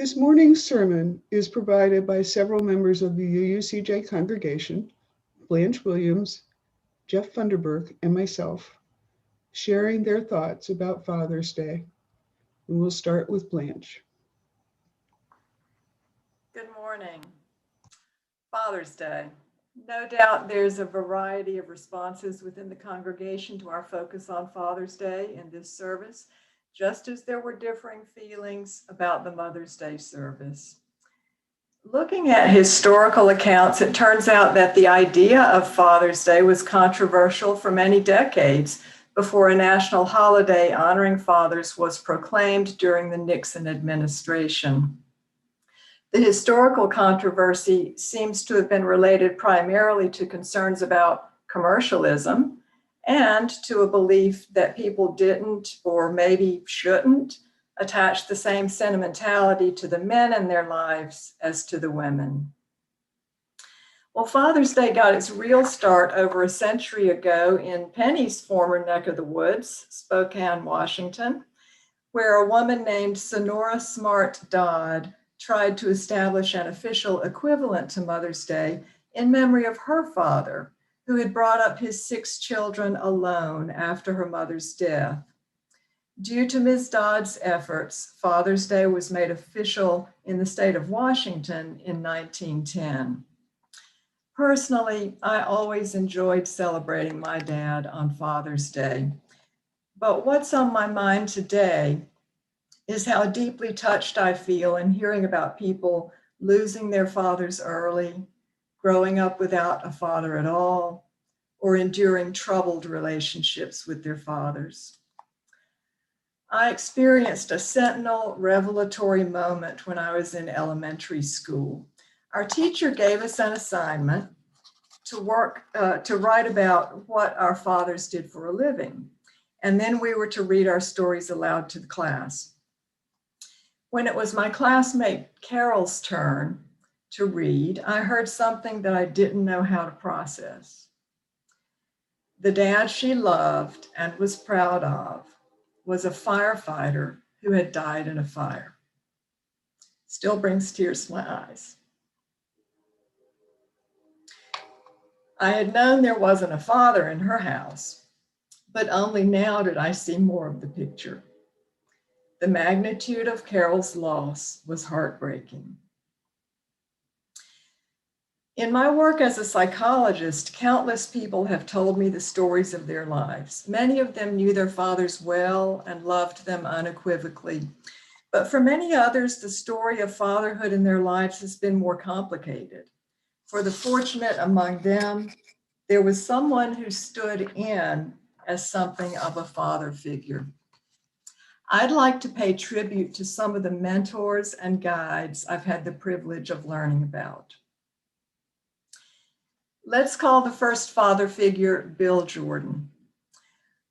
This morning's sermon is provided by several members of the UUCJ congregation, Blanche Williams, Jeff Funkderburk, and myself, sharing their thoughts about Father's Day. And we'll start with Blanche. Good morning. Father's Day. No doubt there's a variety of responses within the congregation to our focus on Father's Day in this service, just as there were differing feelings about the Mother's Day service. Looking at historical accounts, it turns out that the idea of Father's Day was controversial for many decades before a national holiday honoring fathers was proclaimed during the Nixon administration. The historical controversy seems to have been related primarily to concerns about commercialism and to a belief that people didn't, or maybe shouldn't, attach the same sentimentality to the men in their lives as to the women. Well, Father's Day got its real start over a century ago in Penny's former neck of the woods, Spokane, Washington, where a woman named Sonora Smart Dodd tried to establish an official equivalent to Mother's Day in memory of her father, who had brought up his 6 children alone after her mother's death. Due to Ms. Dodd's efforts, Father's Day was made official in the state of Washington in 1910. Personally, I always enjoyed celebrating my dad on Father's Day. But what's on my mind today is how deeply touched I feel in hearing about people losing their fathers early, growing up without a father at all, or enduring troubled relationships with their fathers. I experienced a sentinel revelatory moment when I was in elementary school. Our teacher gave us an assignment to write about what our fathers did for a living, and then we were to read our stories aloud to the class. When it was my classmate Carol's turn to read, I heard something that I didn't know how to process. The dad she loved and was proud of was a firefighter who had died in a fire. Still brings tears to my eyes. I had known there wasn't a father in her house, but only now did I see more of the picture. The magnitude of Carol's loss was heartbreaking. In my work as a psychologist, countless people have told me the stories of their lives. Many of them knew their fathers well and loved them unequivocally. But for many others, the story of fatherhood in their lives has been more complicated. For the fortunate among them, there was someone who stood in as something of a father figure. I'd like to pay tribute to some of the mentors and guides I've had the privilege of learning about. Let's call the first father figure Bill Jordan.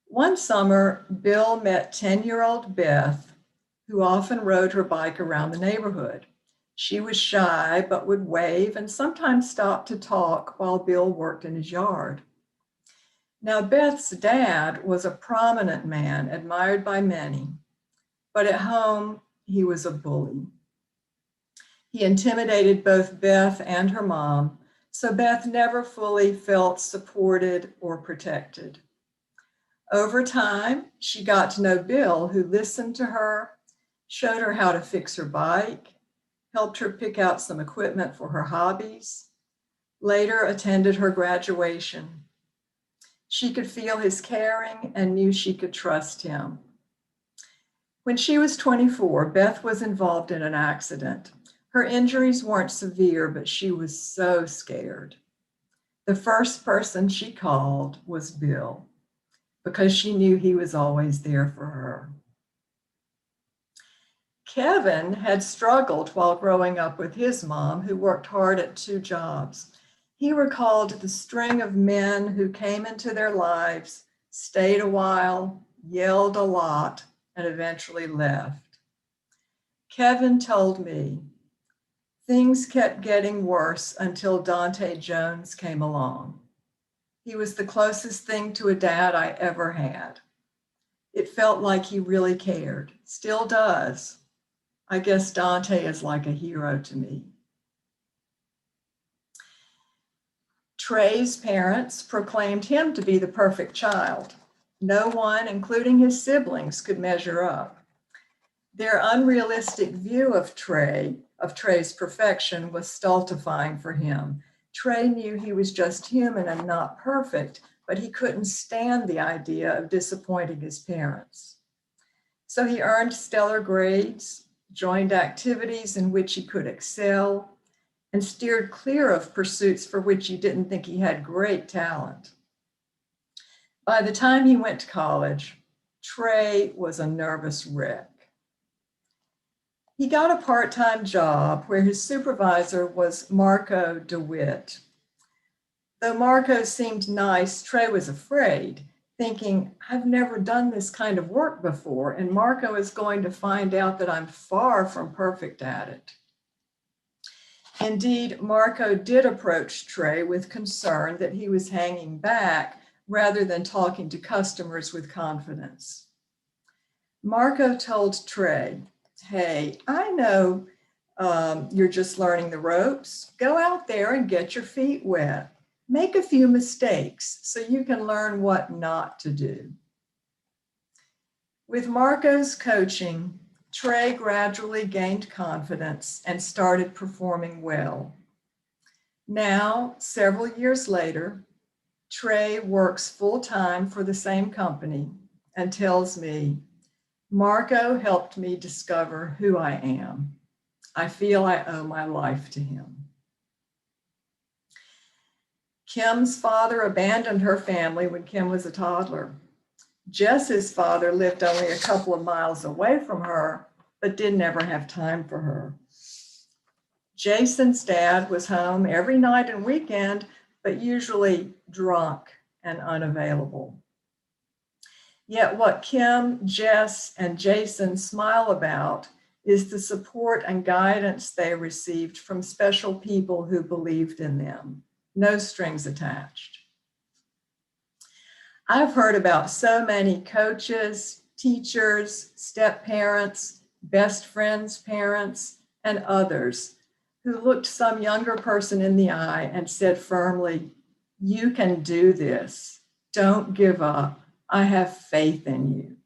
One summer, Bill met 10-year-old Beth, who often rode her bike around the neighborhood. She was shy, but would wave and sometimes stop to talk while Bill worked in his yard. Now, Beth's dad was a prominent man, admired by many, but at home, he was a bully. He intimidated both Beth and her mom, so Beth never fully felt supported or protected. Over time, she got to know Bill, who listened to her, showed her how to fix her bike, helped her pick out some equipment for her hobbies, later attended her graduation. She could feel his caring and knew she could trust him. When she was 24, Beth was involved in an accident. Her injuries weren't severe, but she was so scared. The first person she called was Bill, because she knew he was always there for her. Kevin had struggled while growing up with his mom, who worked hard at 2 jobs. He recalled the string of men who came into their lives, stayed a while, yelled a lot, and eventually left. Kevin told me, things kept getting worse until Dante Jones came along. He was the closest thing to a dad I ever had. It felt like he really cared, still does. I guess Dante is like a hero to me. Trey's parents proclaimed him to be the perfect child. No one, including his siblings, could measure up. Their unrealistic view of Trey's perfection was stultifying for him. Trey knew he was just human and not perfect, but he couldn't stand the idea of disappointing his parents. So he earned stellar grades, joined activities in which he could excel, and steered clear of pursuits for which he didn't think he had great talent. By the time he went to college, Trey was a nervous wreck. He got a part-time job where his supervisor was Marco DeWitt. Though Marco seemed nice, Trey was afraid, thinking, I've never done this kind of work before, and Marco is going to find out that I'm far from perfect at it. Indeed, Marco did approach Trey with concern that he was hanging back rather than talking to customers with confidence. Marco told Trey, hey, I know you're just learning the ropes. Go out there and get your feet wet. Make a few mistakes so you can learn what not to do. With Marco's coaching, Trey gradually gained confidence and started performing well. Now, several years later, Trey works full-time for the same company and tells me, Marco helped me discover who I am. I feel I owe my life to him. Kim's father abandoned her family when Kim was a toddler. Jess's father lived only a couple of miles away from her, but didn't ever have time for her. Jason's dad was home every night and weekend, but usually drunk and unavailable. Yet what Kim, Jess, and Jason smile about is the support and guidance they received from special people who believed in them. No strings attached. I've heard about so many coaches, teachers, step-parents, best friends' parents, and others who looked some younger person in the eye and said firmly, you can do this. Don't give up. I have faith in you.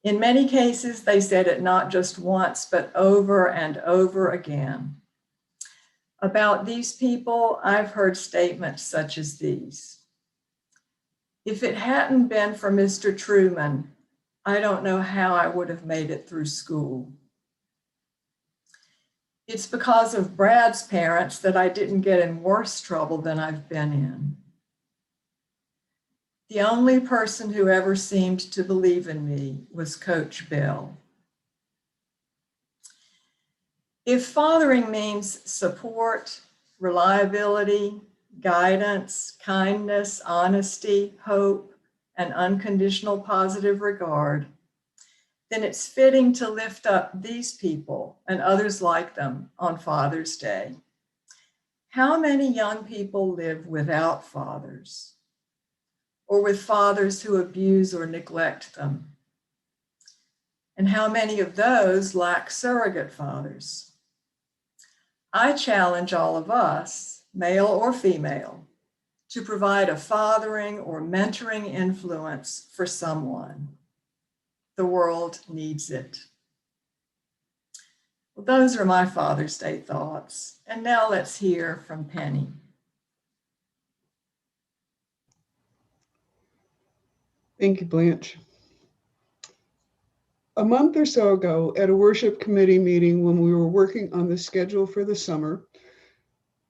In many cases, they said it not just once, but over and over again. About these people, I've heard statements such as these. If it hadn't been for Mr. Truman, I don't know how I would have made it through school. It's because of Brad's parents that I didn't get in worse trouble than I've been in. The only person who ever seemed to believe in me was Coach Bill. If fathering means support, reliability, guidance, kindness, honesty, hope, and unconditional positive regard, then it's fitting to lift up these people and others like them on Father's Day. How many young people live without fathers, or with fathers who abuse or neglect them? And how many of those lack surrogate fathers? I challenge all of us, male or female, to provide a fathering or mentoring influence for someone. The world needs it. Well, those are my Father's Day thoughts. And now let's hear from Penny. Thank you, Blanche. A month or so ago at a worship committee meeting when we were working on the schedule for the summer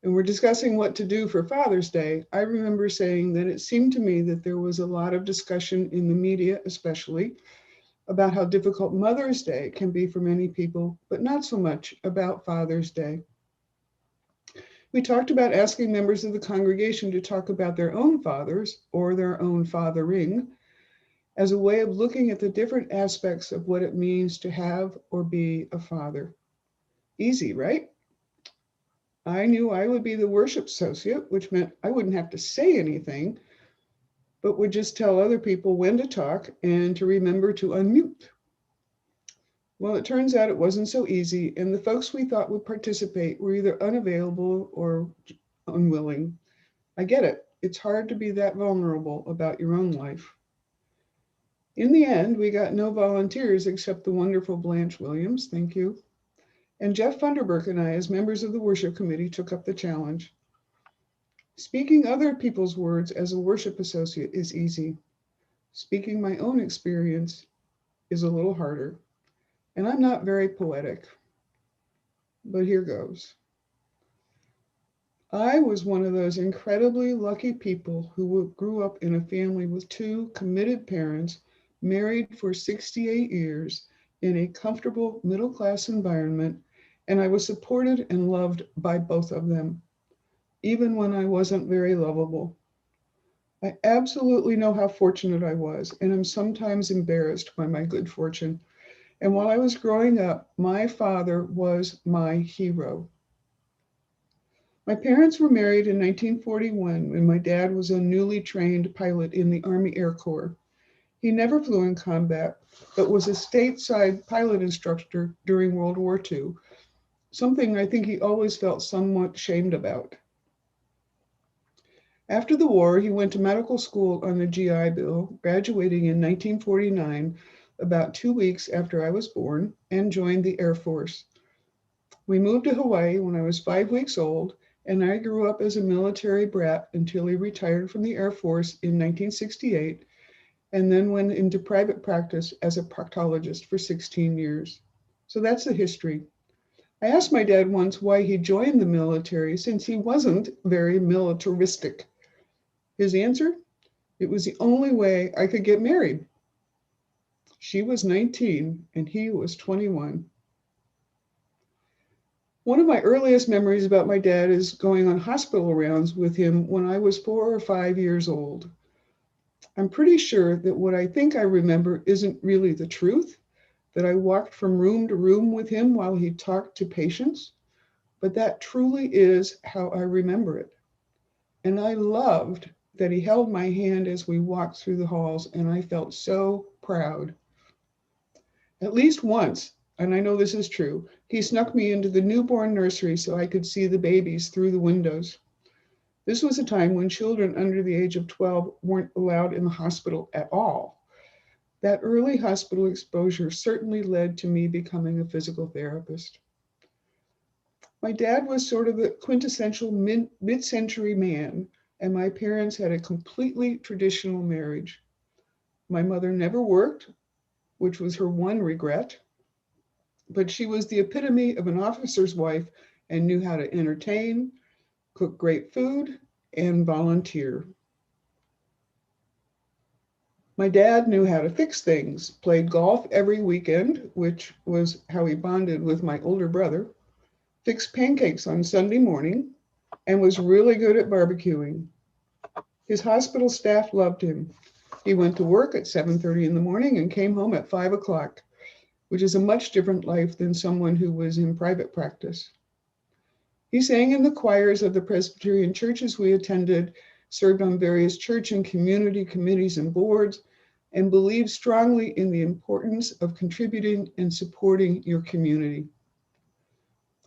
and we're discussing what to do for Father's Day, I remember saying that it seemed to me that there was a lot of discussion in the media, especially, about how difficult Mother's Day can be for many people, but not so much about Father's Day. We talked about asking members of the congregation to talk about their own fathers or their own fathering as a way of looking at the different aspects of what it means to have or be a father. Easy, right? I knew I would be the worship associate, which meant I wouldn't have to say anything, but would just tell other people when to talk and to remember to unmute. Well, it turns out it wasn't so easy, and the folks we thought would participate were either unavailable or unwilling. I get it. It's hard to be that vulnerable about your own life. In the end, we got no volunteers except the wonderful Blanche Williams, thank you. And Jeff Funkderburk and I, as members of the worship committee, took up the challenge. Speaking other people's words as a worship associate is easy. Speaking my own experience is a little harder. And I'm not very poetic, but here goes. I was one of those incredibly lucky people who grew up in a family with two committed parents, married for 68 years in a comfortable middle-class environment, and I was supported and loved by both of them, even when I wasn't very lovable. I absolutely know how fortunate I was, and am sometimes embarrassed by my good fortune. And while I was growing up, my father was my hero. My parents were married in 1941 when my dad was a newly trained pilot in the Army Air Corps. He never flew in combat, but was a stateside pilot instructor during World War II, something I think he always felt somewhat shamed about. After the war, he went to medical school on the GI Bill, graduating in 1949, about 2 weeks after I was born, and joined the Air Force. We moved to Hawaii when I was 5 weeks old, and I grew up as a military brat until he retired from the Air Force in 1968, and then went into private practice as a proctologist for 16 years. So that's the history. I asked my dad once why he joined the military since he wasn't very militaristic. His answer? It was the only way I could get married. She was 19 and he was 21. One of my earliest memories about my dad is going on hospital rounds with him when I was 4 or 5 years old. I'm pretty sure that what I think I remember isn't really the truth, that I walked from room to room with him while he talked to patients, but that truly is how I remember it. And I loved that he held my hand as we walked through the halls, and I felt so proud. At least once, and I know this is true, he snuck me into the newborn nursery so I could see the babies through the windows. This was a time when children under the age of 12 weren't allowed in the hospital at all. That early hospital exposure certainly led to me becoming a physical therapist. My dad was sort of the quintessential mid-century man, and my parents had a completely traditional marriage. My mother never worked, which was her one regret, but she was the epitome of an officer's wife and knew how to entertain, cook great food, and volunteer. My dad knew how to fix things, played golf every weekend, which was how he bonded with my older brother, fixed pancakes on Sunday morning, and was really good at barbecuing. His hospital staff loved him. He went to work at 7:30 in the morning and came home at 5 o'clock, which is a much different life than someone who was in private practice. He sang in the choirs of the Presbyterian churches we attended, served on various church and community committees and boards, and believed strongly in the importance of contributing and supporting your community.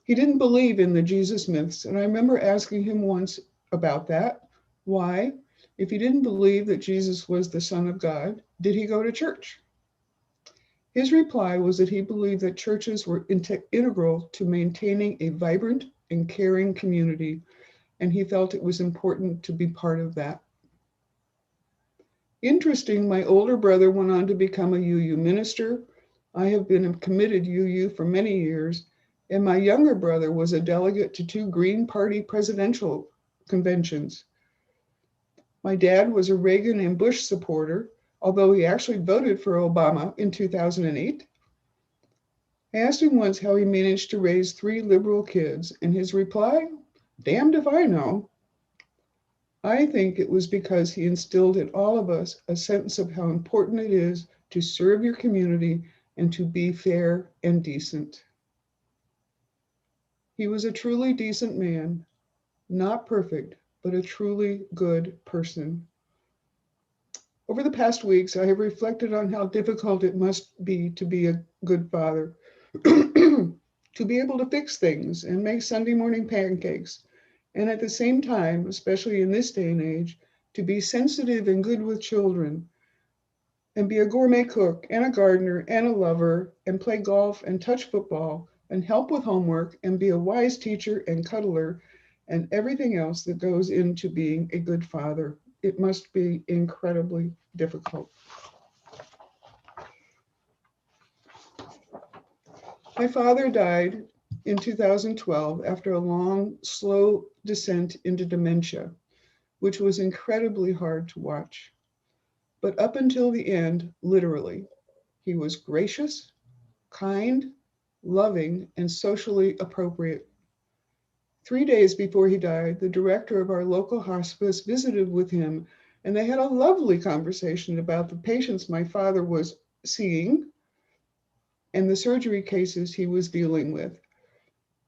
He didn't believe in the Jesus myths, and I remember asking him once about that. Why, if he didn't believe that Jesus was the Son of God, did he go to church? His reply was that he believed that churches were integral to maintaining a vibrant and caring community, and he felt it was important to be part of that. Interesting, my older brother went on to become a UU minister. I have been a committed UU for many years, and my younger brother was a delegate to 2 Green Party presidential conventions. My dad was a Reagan and Bush supporter, although he actually voted for Obama in 2008. I asked him once how he managed to raise 3 liberal kids, and his reply, damned if I know. I think it was because he instilled in all of us a sense of how important it is to serve your community and to be fair and decent. He was a truly decent man, not perfect, but a truly good person. Over the past weeks, I have reflected on how difficult it must be to be a good father, to be able to fix things and make Sunday morning pancakes. And at the same time, especially in this day and age, to be sensitive and good with children and be a gourmet cook and a gardener and a lover and play golf and touch football and help with homework and be a wise teacher and cuddler and everything else that goes into being a good father. It must be incredibly difficult. My father died in 2012 after a long, slow descent into dementia, which was incredibly hard to watch. But up until the end, literally, he was gracious, kind, loving, and socially appropriate. 3 days before he died, the director of our local hospice visited with him, and they had a lovely conversation about the patients my father was seeing and the surgery cases he was dealing with.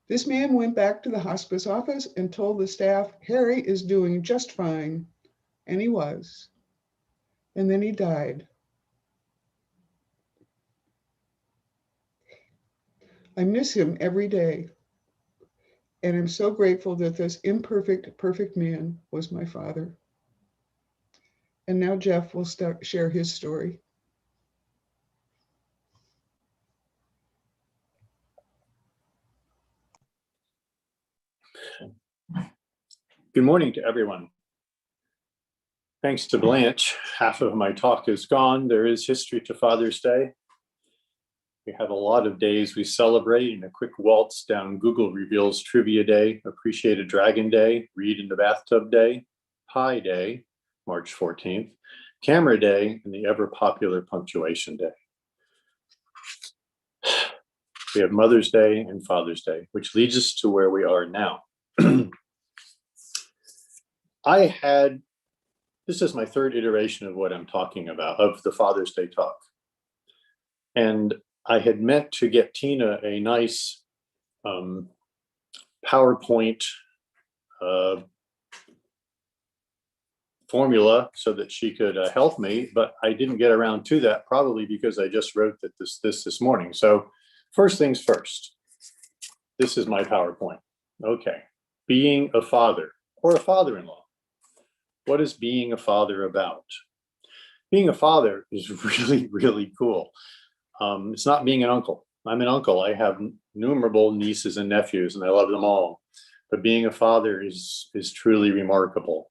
This man went back to the hospice office and told the staff, Harry is doing just fine. And he was. And then he died. I miss him every day. And I'm so grateful that this imperfect, perfect man was my father. And now Jeff will share his story. Good morning to everyone. Thanks to Blanche, half of my talk is gone. There is history to Father's Day. We have a lot of days we celebrate, and a quick waltz down Google reveals Trivia Day, Appreciate a Dragon Day, Reid in the Bathtub Day, Pie Day, March 14th, Camera Day, and the ever popular Punctuation Day. We have Mother's Day and Father's Day, which leads us to where we are now. This is my third iteration of what I'm talking about, of the Father's Day talk. And I had meant to get Tina a nice PowerPoint formula so that she could help me, but I didn't get around to that, probably because I just wrote that this morning. So first things first, this is my PowerPoint. Okay, being a father or a father-in-law. What is being a father about? Being a father is really, really cool. It's not being an uncle. I'm an uncle. I have innumerable nieces and nephews, and I love them all. But being a father is truly remarkable.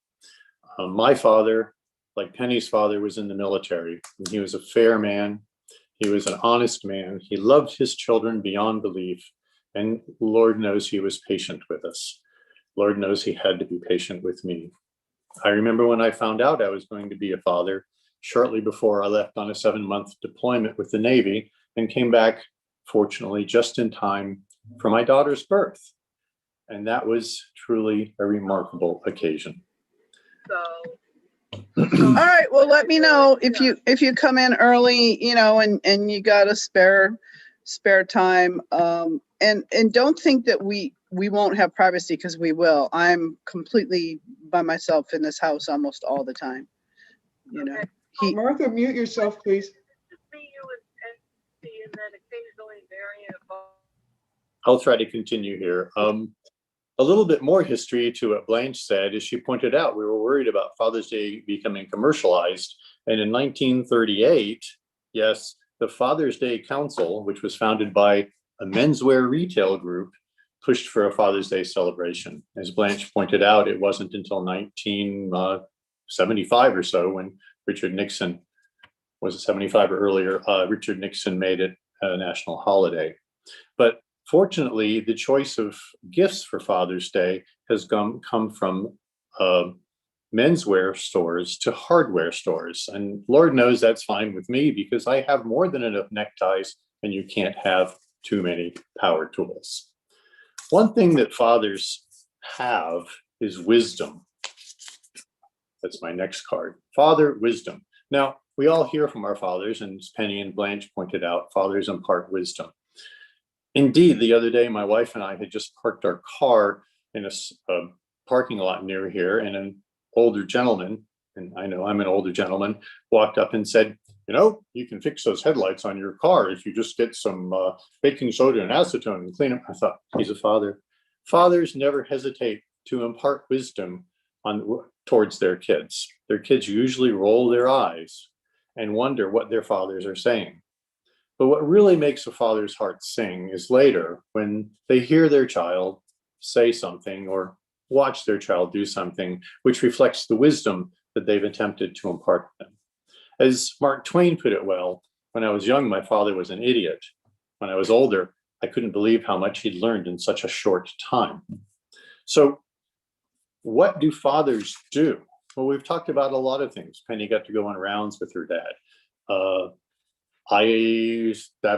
My father, like Penny's father, was in the military. And he was a fair man. He was an honest man. He loved his children beyond belief. And Lord knows he was patient with us. Lord knows he had to be patient with me. I remember when I found out I was going to be a father, shortly before I left on a 7-month deployment with the Navy and came back, fortunately, just in time for my daughter's birth. And that was truly a remarkable occasion. All right, well, let me know if you come in early, and you got a spare time. And don't think that we won't have privacy, because we will. I'm completely by myself in this house almost all the time. Okay. Martha, mute yourself, please. I'll try to continue here. A little bit more history to what Blanche said. As she pointed out, we were worried about Father's Day becoming commercialized. And in 1938, yes, the Father's Day Council, which was founded by a menswear retail group, pushed for a Father's Day celebration. As Blanche pointed out, it wasn't until 1975 or so when Richard Nixon, was it 75 or earlier, Richard Nixon made it a national holiday. But fortunately, the choice of gifts for Father's Day has come from menswear stores to hardware stores. And Lord knows that's fine with me, because I have more than enough neckties, and you can't have too many power tools. One thing that fathers have is wisdom. That's my next card. Father wisdom. Now, we all hear from our fathers, and as Penny and Blanche pointed out, fathers impart wisdom. Indeed, the other day, my wife and I had just parked our car in a parking lot near here, and an older gentleman, and I know I'm an older gentleman, walked up and said, you know, you can fix those headlights on your car if you just get some baking soda and acetone and clean them. I thought, he's a father. Fathers never hesitate to impart wisdom towards their kids. Their kids usually roll their eyes and wonder what their fathers are saying. But what really makes a father's heart sing is later when they hear their child say something or watch their child do something which reflects the wisdom that they've attempted to impart to them. As Mark Twain put it well, when I was young, my father was an idiot. When I was older, I couldn't believe how much he'd learned in such a short time. So what do fathers do? Well, we've talked about a lot of things. Penny got to go on rounds with her dad.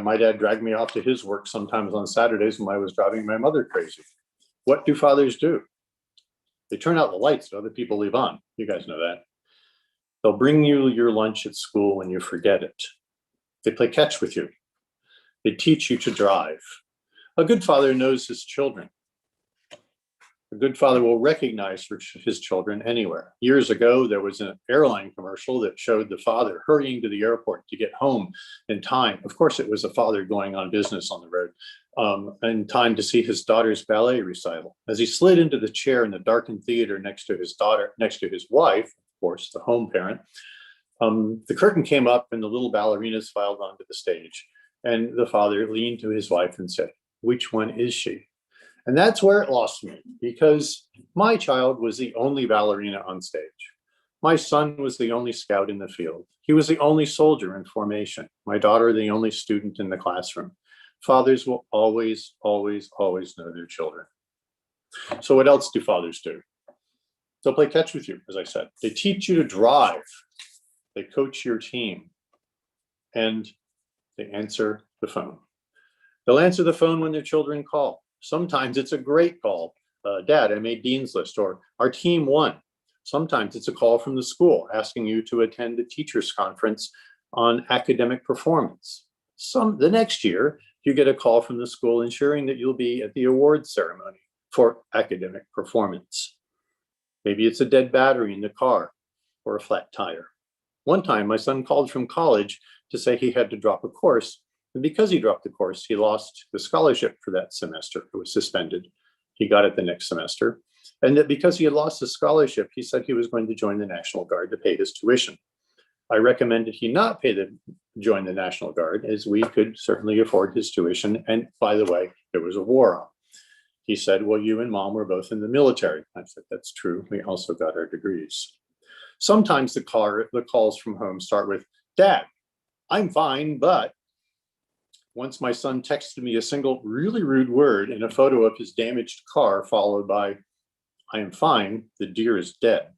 My dad dragged me off to his work sometimes on Saturdays when I was driving my mother crazy. What do fathers do? They turn out the lights that other people leave on. You guys know that. They'll bring you your lunch at school when you forget it. They play catch with you. They teach you to drive. A good father knows his children. A good father will recognize his children anywhere. Years ago, there was an airline commercial that showed the father hurrying to the airport to get home in time. Of course, it was a father going on business on the road, in time to see his daughter's ballet recital. As he slid into the chair in the darkened theater next to his wife, of course, the home parent, the curtain came up and the little ballerinas filed onto the stage. And the father leaned to his wife and said, "Which one is she?" And that's where it lost me, because my child was the only ballerina on stage. My son was the only scout in the field. He was the only soldier in formation. My daughter, the only student in the classroom. Fathers will always, always, always know their children. So what else do fathers do? They'll play catch with you, as I said. They teach you to drive. They coach your team. And they answer the phone. They'll answer the phone when their children call. Sometimes it's a great call. Dad, I made Dean's List, or our team won. Sometimes it's a call from the school asking you to attend a teachers' conference on academic performance. The next year, you get a call from the school ensuring that you'll be at the awards ceremony for academic performance. Maybe it's a dead battery in the car or a flat tire. One time, my son called from college to say he had to drop a course. And because he dropped the course, he lost the scholarship for that semester. It was suspended. He got it the next semester. And that because he had lost the scholarship, he said he was going to join the National Guard to pay his tuition. I recommended he not join the National Guard, as we could certainly afford his tuition. And by the way, there was a war on. He said, "Well, you and Mom were both in the military." I said, "That's true. We also got our degrees." Sometimes the calls from home start with, "Dad, I'm fine, but..." Once my son texted me a single really rude word in a photo of his damaged car, followed by, "I am fine, the deer is dead."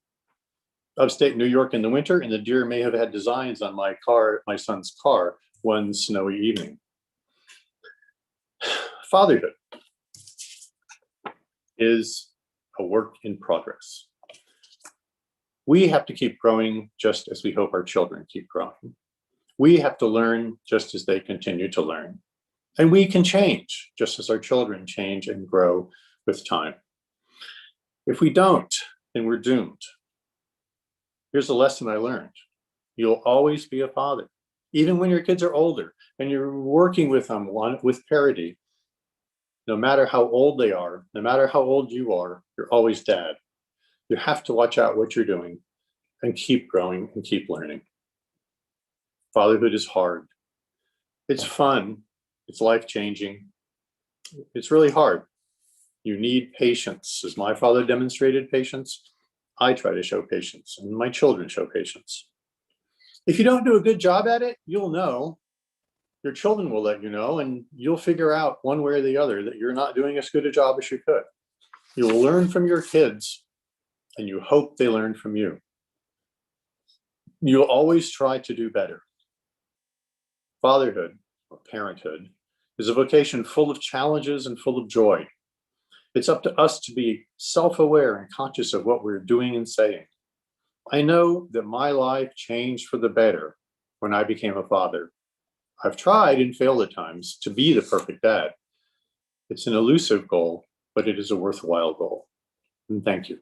Upstate New York in the winter, and the deer may have had designs on my son's car one snowy evening. Fatherhood is a work in progress. We have to keep growing just as we hope our children keep growing. We have to learn just as they continue to learn. And we can change just as our children change and grow with time. If we don't, then we're doomed. Here's a lesson I learned. You'll always be a father. Even when your kids are older and you're working with them with parity, no matter how old they are, no matter how old you are, you're always dad. You have to watch out what you're doing and keep growing and keep learning. Fatherhood is hard. It's fun. It's life-changing. It's really hard. You need patience. As my father demonstrated patience, I try to show patience, and my children show patience. If you don't do a good job at it, you'll know. Your children will let you know, and you'll figure out one way or the other that you're not doing as good a job as you could. You'll learn from your kids, and you hope they learn from you. You'll always try to do better. Fatherhood, or parenthood, is a vocation full of challenges and full of joy. It's up to us to be self-aware and conscious of what we're doing and saying. I know that my life changed for the better when I became a father. I've tried and failed at times to be the perfect dad. It's an elusive goal, but it is a worthwhile goal. And thank you.